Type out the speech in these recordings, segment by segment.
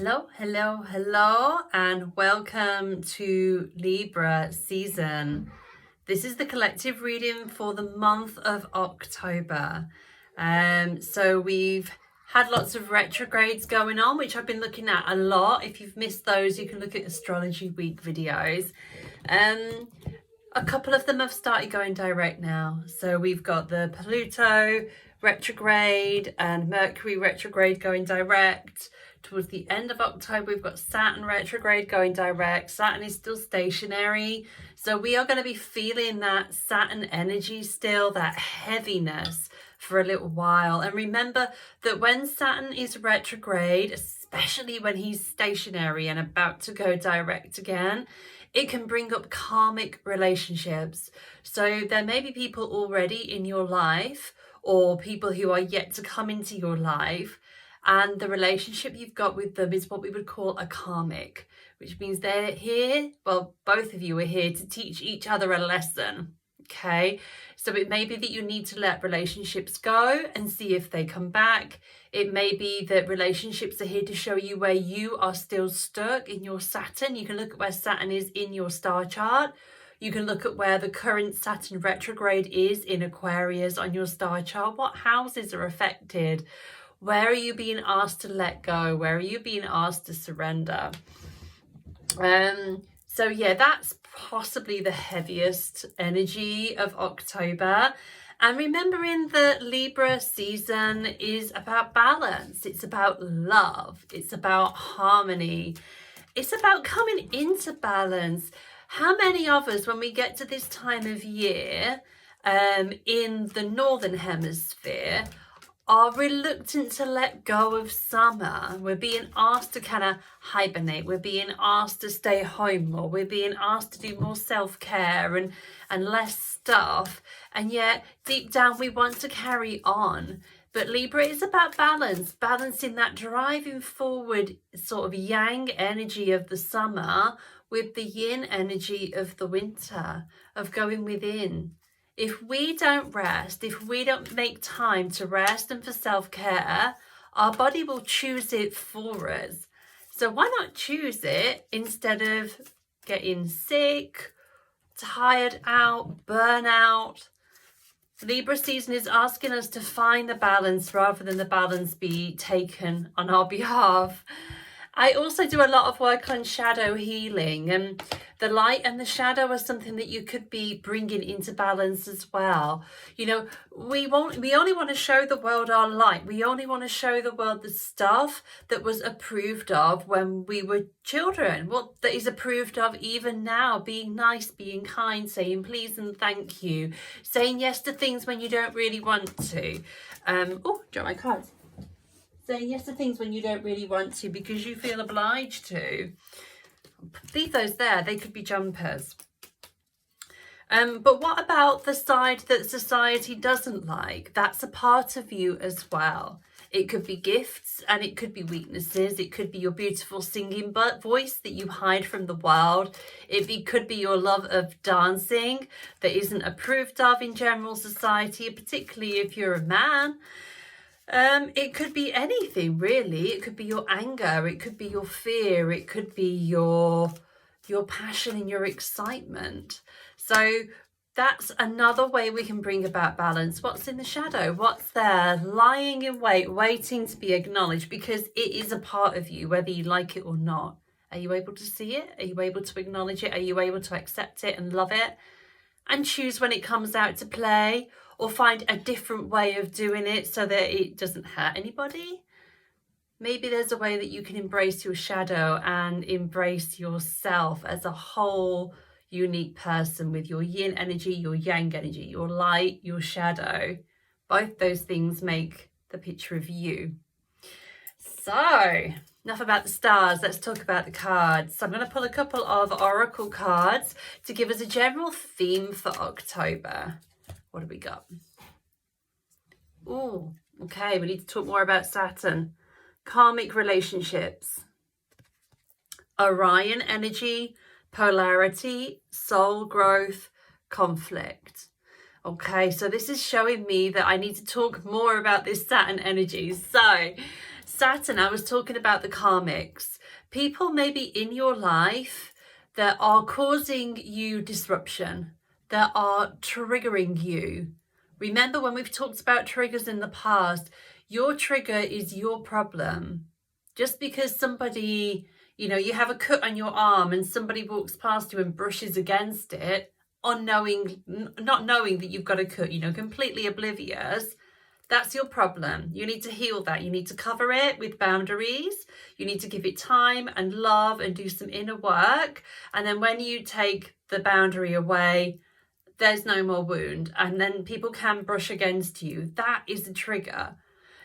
Hello, and welcome to Libra season. This is the collective reading for the month of October. So we've had lots of retrogrades going on, which I've been looking at a lot. If you've missed those, you can look at Astrology Week videos. A couple of them have started going direct now. So we've got the Pluto retrograde and Mercury retrograde going direct. Towards the end of October, we've got Saturn retrograde going direct. Saturn is still stationary. So we are going to be feeling that Saturn energy still, that heaviness for a little while. And remember that when Saturn is retrograde, especially when he's stationary and about to go direct again, it can bring up karmic relationships. So there may be people already in your life or people who are yet to come into your life, and the relationship you've got with them is what we would call a karmic, which means they're here, well, both of you are here to teach each other a lesson, okay? So it may be that you need to let relationships go and see if they come back. It may be that relationships are here to show you where you are still stuck in your Saturn. You can look at where Saturn is in your star chart. You can look at where the current Saturn retrograde is in Aquarius on your star chart. What houses are affected? Where are you being asked to let go? Where are you being asked to surrender? So yeah, that's possibly the heaviest energy of October. And remembering that Libra season is about balance. It's about love. It's about harmony. It's about coming into balance. How many of us, when we get to this time of year, in the Northern Hemisphere, are reluctant to let go of summer? We're being asked to kind of hibernate. We're being asked to stay home more. We're being asked to do more self-care and less stuff. And yet deep down we want to carry on. But Libra is about balance, balancing that driving forward sort of yang energy of the summer with the yin energy of the winter, of going within. If we don't rest, if we don't make time to rest and for self-care, our body will choose it for us. So why not choose it instead of getting sick, tired out, burnout? Libra season is asking us to find the balance rather than the balance be taken on our behalf. I also do a lot of work on shadow healing, and the light and the shadow are something that you could be bringing into balance as well. You know, we only want to show the world our light. We only want to show the world the stuff that was approved of when we were children, what that is approved of even now, being nice, being kind, saying please and thank you, saying yes to things when you don't really want to. Oh, drop my cards. Saying yes to things when you don't really want to because you feel obliged to. Leave those there, they could be jumpers. But what about the side that society doesn't like? That's a part of you as well. It could be gifts and it could be weaknesses. It could be your beautiful singing voice that you hide from the world. It could be your love of dancing that isn't approved of in general society, particularly if you're a man. It could be anything really. It could be your anger, it could be your fear, it could be your passion and your excitement. So that's another way we can bring about balance. What's in the shadow? What's there lying in wait, waiting to be acknowledged, because it is a part of you, whether you like it or not. Are you able to see it? Are you able to acknowledge it? Are you able to accept it and love it and choose when it comes out to play? Or find a different way of doing it so that it doesn't hurt anybody? Maybe there's a way that you can embrace your shadow and embrace yourself as a whole unique person with your yin energy, your yang energy, your light, your shadow. Both those things make the picture of you. So, enough about the stars, let's talk about the cards. So I'm going to pull a couple of oracle cards to give us a general theme for October. What have we got? Oh, okay, we need to talk more about Saturn. Karmic relationships. Orion energy, polarity, soul growth, conflict. Okay, so this is showing me that I need to talk more about this Saturn energy. So Saturn, I was talking about the karmics. People maybe in your life that are causing you disruption, that are triggering you. Remember when we've talked about triggers in the past, your trigger is your problem. Just because somebody, you have a cut on your arm and somebody walks past you and brushes against it, not knowing that you've got a cut, completely oblivious, that's your problem. You need to heal that. You need to cover it with boundaries. You need to give it time and love and do some inner work. And then when you take the boundary away, there's no more wound. And then people can brush against you. That is a trigger.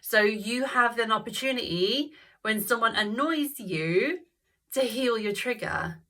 So you have an opportunity when someone annoys you to heal your trigger,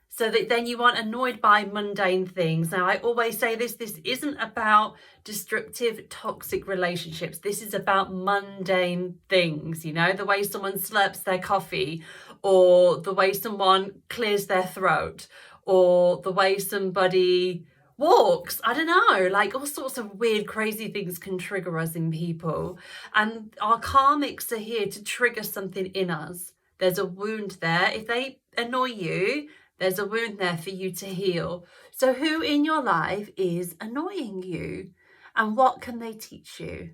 so that then you aren't annoyed by mundane things. Now, I always say this isn't about destructive, toxic relationships. This is about mundane things, the way someone slurps their coffee, or the way someone clears their throat, or the way somebody walks. I don't know, like all sorts of weird, crazy things can trigger us in people. And our karmics are here to trigger something in us. There's a wound there. If they annoy you, there's a wound there for you to heal. So who in your life is annoying you? And what can they teach you?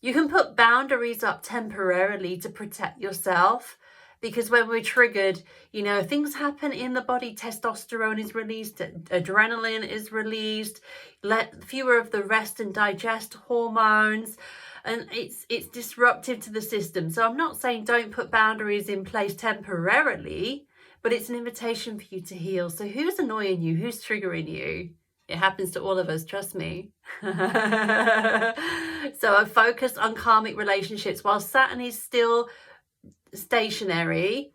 You can put boundaries up temporarily to protect yourself, because when we're triggered, things happen in the body. Testosterone is released, adrenaline is released, fewer of the rest and digest hormones, and it's disruptive to the system. So I'm not saying don't put boundaries in place temporarily, but it's an invitation for you to heal. So who's annoying you? Who's triggering you? It happens to all of us, trust me. So I focus on karmic relationships while Saturn is still stationary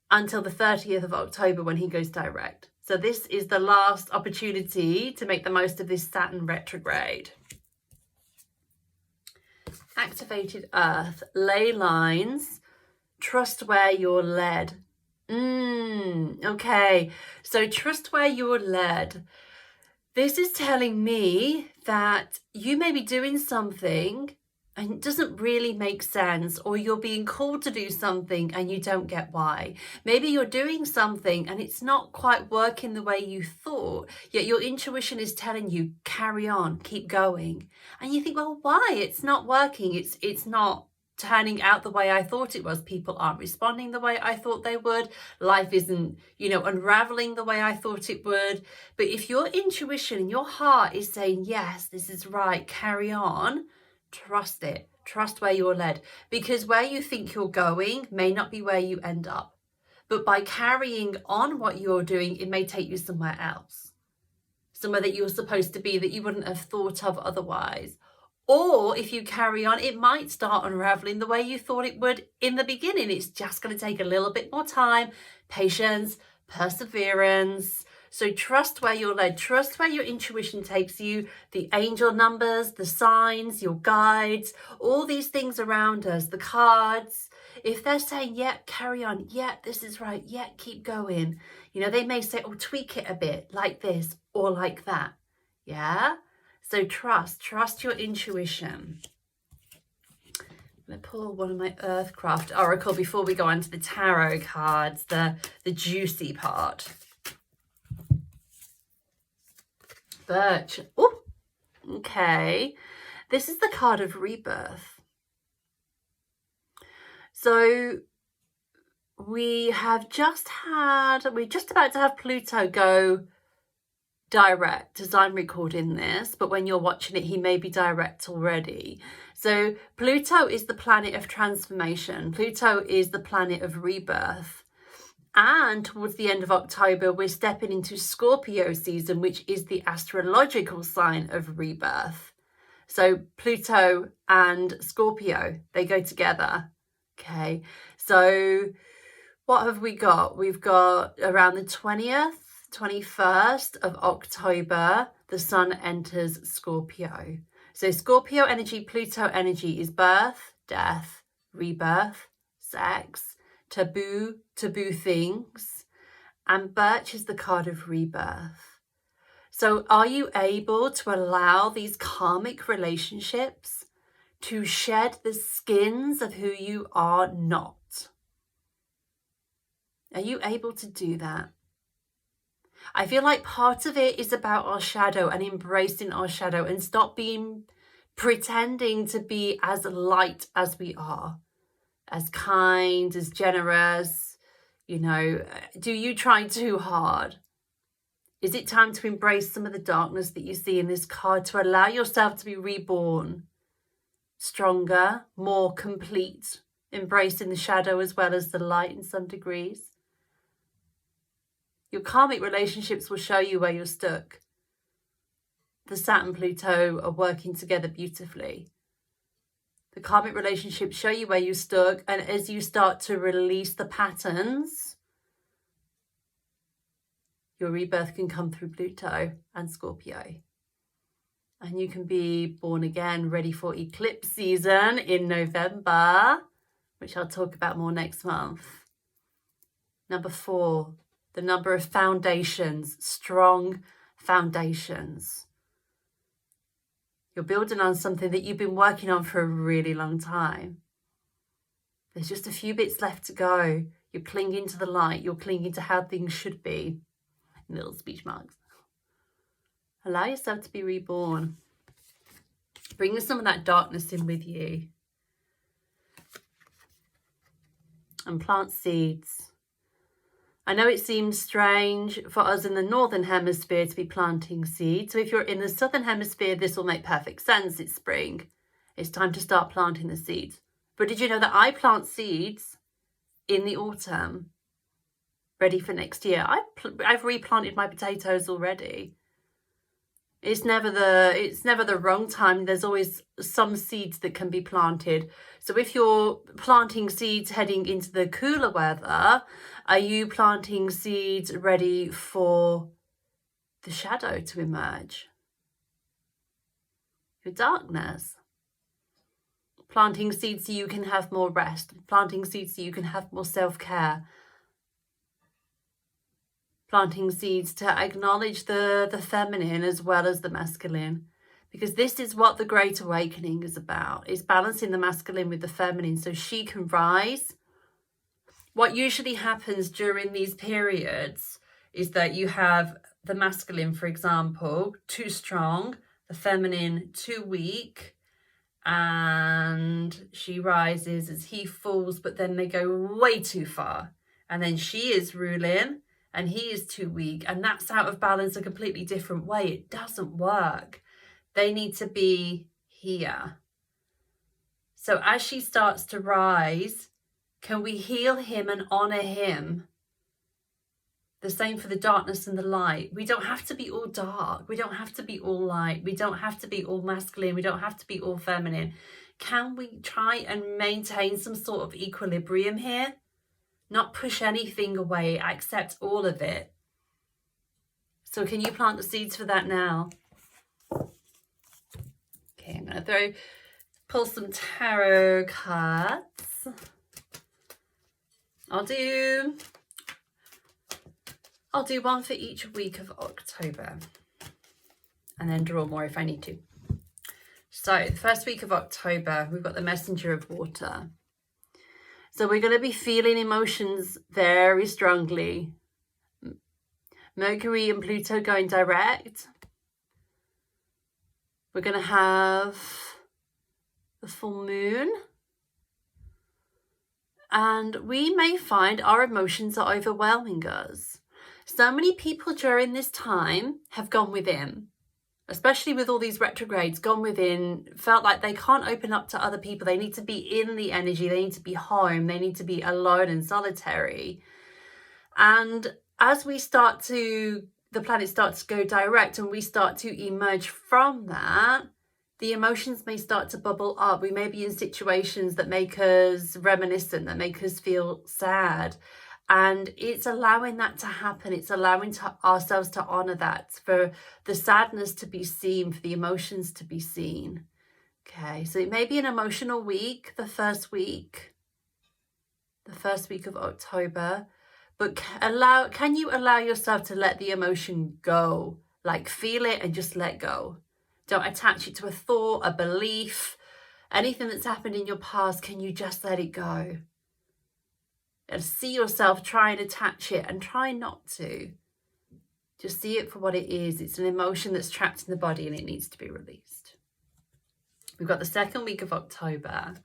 until the 30th of October when he goes direct. So this is the last opportunity to make the most of this Saturn retrograde. Activated Earth, ley lines, trust where you're led. Okay, so trust where you're led. This is telling me that you may be doing something and it doesn't really make sense, or you're being called to do something and you don't get why. Maybe you're doing something and it's not quite working the way you thought, yet your intuition is telling you, carry on, keep going. And you think, well, why? It's not working. It's not turning out the way I thought it was. People aren't responding the way I thought they would. Life isn't, unraveling the way I thought it would. But if your intuition and your heart is saying, yes, this is right, carry on, trust it. Trust where you're led, because where you think you're going may not be where you end up. But by carrying on what you're doing, it may take you somewhere else, somewhere that you're supposed to be that you wouldn't have thought of otherwise. Or if you carry on, it might start unraveling the way you thought it would in the beginning. It's just going to take a little bit more time, patience, perseverance. So trust where you're led. Trust where your intuition takes you. The angel numbers, the signs, your guides, all these things around us, the cards. If they're saying, yeah, carry on. Yeah, this is right. Yeah, keep going. They may say, oh, tweak it a bit like this or like that. Yeah. So trust your intuition. I'm going to pull one of my Earthcraft Oracle before we go on to the tarot cards, the juicy part. Birch. Oh, okay. This is the card of rebirth. So we're just about to have Pluto go direct as I'm recording this, but when you're watching it, he may be direct already. So Pluto is the planet of transformation. Pluto is the planet of rebirth. And towards the end of October, we're stepping into Scorpio season, which is the astrological sign of rebirth. So Pluto and Scorpio, they go together. Okay, so what have we got? We've got around the 21st of October, the sun enters Scorpio. So Scorpio energy, Pluto energy is birth, death, rebirth, sex, taboo things. And Birch is the card of rebirth. So are you able to allow these karmic relationships to shed the skins of who you are not. Are you able to do that? I feel like part of it is about our shadow and embracing our shadow, and stop pretending to be as light as we are, as kind, as generous. You know, do you try too hard? Is it time to embrace some of the darkness that you see in this card, to allow yourself to be reborn stronger, more complete, embracing the shadow as well as the light in some degrees? Your karmic relationships will show you where you're stuck. The Saturn Pluto are working together beautifully. The karmic relationships show you where you're stuck, and as you start to release the patterns, your rebirth can come through Pluto and Scorpio. And you can be born again, ready for eclipse season in November, which I'll talk about more next month. Number 4, the number of foundations, strong foundations. You're building on something that you've been working on for a really long time. There's just a few bits left to go. You're clinging to the light. You're clinging to how things should be. Little speech marks. Allow yourself to be reborn. Bring some of that darkness in with you. And plant seeds. I know it seems strange for us in the Northern Hemisphere to be planting seeds. So if you're in the Southern Hemisphere, this will make perfect sense. It's spring. It's time to start planting the seeds. But did you know that I plant seeds in the autumn, ready for next year? I've replanted my potatoes already. It's never the wrong time. There's always some seeds that can be planted. So if you're planting seeds heading into the cooler weather, are you planting seeds ready for the shadow to emerge? Your darkness. Planting seeds so you can have more rest. Planting seeds so you can have more self-care. Planting seeds to acknowledge the feminine as well as the masculine. Because this is what the Great Awakening is about. It's balancing the masculine with the feminine so she can rise. What usually happens during these periods is that you have the masculine, for example, too strong, the feminine too weak, and she rises as he falls, but then they go way too far. And then she is ruling and he is too weak, and that's out of balance a completely different way. It doesn't work. They need to be here. So as she starts to rise, can we heal him and honor him? The same for the darkness and the light. We don't have to be all dark. We don't have to be all light. We don't have to be all masculine. We don't have to be all feminine. Can we try and maintain some sort of equilibrium here? Not push anything away, accept all of it. So can you plant the seeds for that now? Okay, I'm going to pull some tarot cards. I'll do one for each week of October and then draw more if I need to. So the first week of October, we've got the Messenger of Water. So we're going to be feeling emotions very strongly. Mercury and Pluto going direct. We're going to have the full moon. And we may find our emotions are overwhelming us. So many people during this time have gone within, especially with all these retrogrades, gone within, felt like they can't open up to other people. They need to be in the energy. They need to be home. They need to be alone and solitary. And as the planet starts to go direct and we start to emerge from that, the emotions may start to bubble up. We may be in situations that make us reminiscent, that make us feel sad. And it's allowing that to happen. It's allowing ourselves to honor that, for the sadness to be seen, for the emotions to be seen. Okay, so it may be an emotional week, the first week of October. But can you allow yourself to let the emotion go? Like, feel it and just let go. Don't attach it to a thought, a belief, Anything that's happened in your past, can you just let it go? And see yourself try and attach it, and try not to. Just see it for what it is. It's an emotion that's trapped in the body and it needs to be released. We've got the second week of October,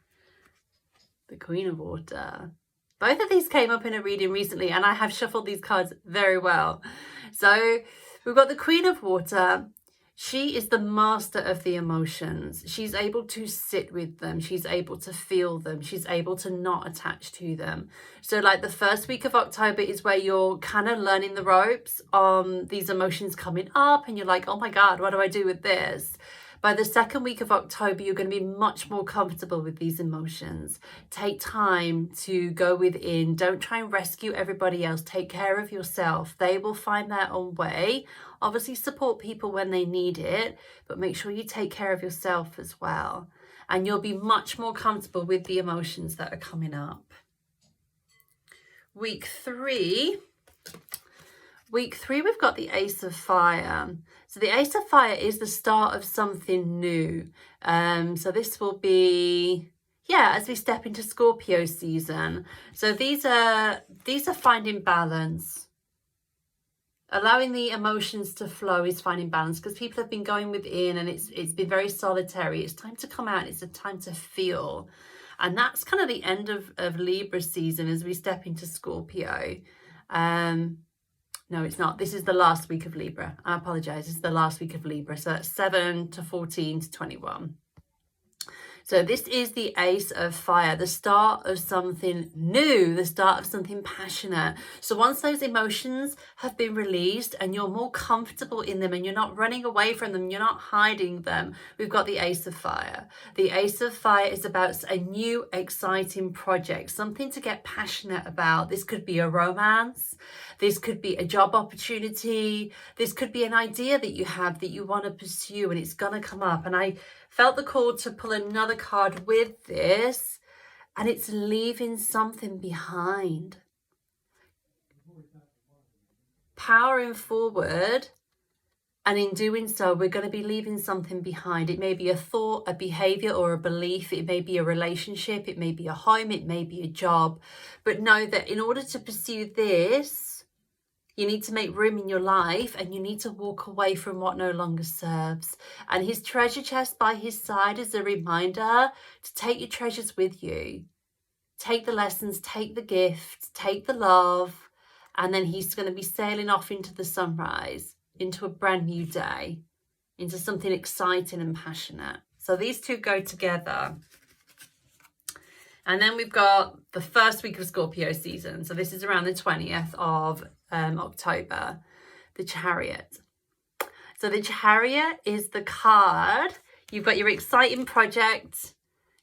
the Queen of Water. Both of these came up in a reading recently, and I have shuffled these cards very well. So we've got the Queen of Water. She is the master of the emotions. She's able to sit with them. She's able to feel them. She's able to not attach to them. So like the first week of October is where you're kind of learning the ropes on these emotions coming up, and you're like, oh my God, what do I do with this? By the second week of October, you're going to be much more comfortable with these emotions. Take time to go within. Don't try and rescue everybody else. Take care of yourself. They will find their own way. Obviously, support people when they need it, but make sure you take care of yourself as well. And you'll be much more comfortable with the emotions that are coming up. Week three, we've got the Ace of Fire. So the Ace of Fire is the start of something new. So this will be, as we step into Scorpio season. So these are finding balance. Allowing the emotions to flow is finding balance, because people have been going within and it's been very solitary. It's time to come out. It's a time to feel. And that's kind of the end of Libra season as we step into Scorpio. No, it's not. This is the last week of Libra. I apologize. This is the last week of Libra. So that's 7 to 14 to 21. So this is the Ace of Fire, the start of something new, the start of something passionate. So once those emotions have been released and you're more comfortable in them and you're not running away from them, you're not hiding them, we've got the Ace of Fire. The Ace of Fire is about a new, exciting project, something to get passionate about. This could be a romance. This could be a job opportunity. This could be an idea that you have that you want to pursue, and it's going to come up. And I felt the call to pull another card with this, and it's leaving something behind. Powering forward, and in doing so, we're going to be leaving something behind. It may be a thought, a behavior, or a belief. It may be a relationship. It may be a home. It may be a job. But know that in order to pursue this, you need to make room in your life, and you need to walk away from what no longer serves. And his treasure chest by his side is a reminder to take your treasures with you. Take the lessons, take the gifts, take the love, and then he's going to be sailing off into the sunrise, into a brand new day, into something exciting and passionate. So these two go together. And then we've got the first week of Scorpio season. So this is around the 20th of October, the Chariot. So the Chariot is the card. You've got your exciting project.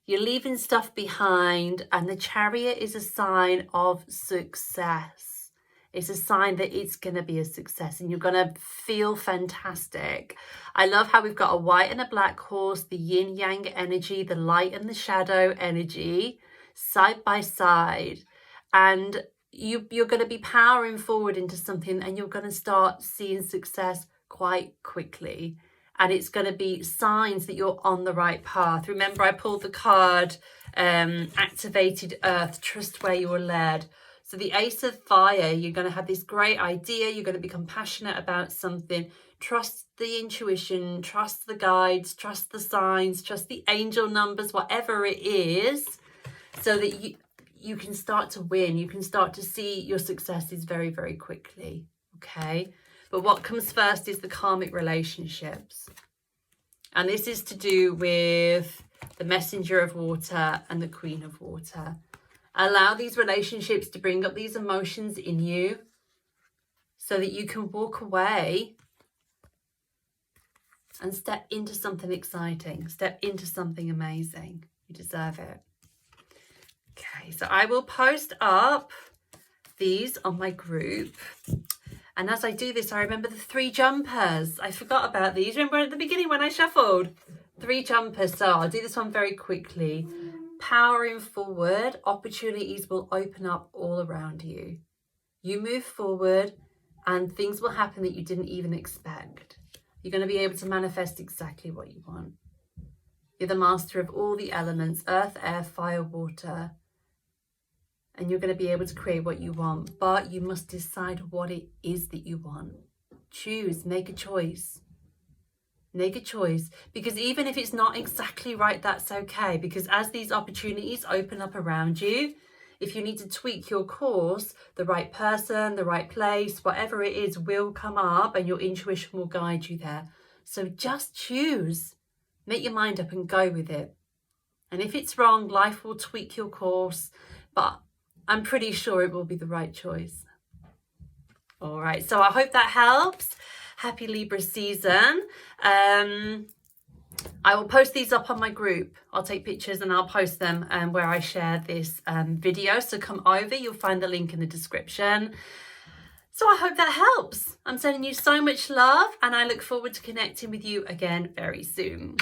You're leaving stuff behind. And the Chariot is a sign of success. It's a sign that it's going to be a success and you're going to feel fantastic. I love how we've got a white and a black horse, the yin yang energy, the light and the shadow energy, side by side. And you're going to be powering forward into something, and you're going to start seeing success quite quickly. And it's going to be signs that you're on the right path. Remember, I pulled the card, Activated Earth, trust where you were led. So the Ace of Fire, you're going to have this great idea. You're going to become passionate about something. Trust the intuition, trust the guides, trust the signs, trust the angel numbers, whatever it is, so that you can start to win. You can start to see your successes very, very quickly. Okay. But what comes first is the karmic relationships. And this is to do with the Messenger of Water and the Queen of Water. Allow these relationships to bring up these emotions in you so that you can walk away and step into something exciting, step into something amazing. You deserve it. Okay, so I will post up these on my group. And as I do this, I remember the 3 jumpers. I forgot about these. Remember at the beginning when I shuffled? 3 jumpers. So I'll do this one very quickly. Powering forward, opportunities will open up all around you. You move forward and things will happen that you didn't even expect. You're going to be able to manifest exactly what you want. You're the master of all the elements, earth, air, fire, water. And you're going to be able to create what you want, but you must decide what it is that you want. Choose, make a choice. Make a choice, because even if it's not exactly right, that's okay, because as these opportunities open up around you, if you need to tweak your course, the right person, the right place, whatever it is will come up and your intuition will guide you there. So just choose, make your mind up and go with it. And if it's wrong, life will tweak your course, but I'm pretty sure it will be the right choice. All right, so I hope that helps. Happy Libra season. I will post these up on my group. I'll take pictures and I'll post them where I share this video. So come over, you'll find the link in the description. So I hope that helps. I'm sending you so much love and I look forward to connecting with you again very soon.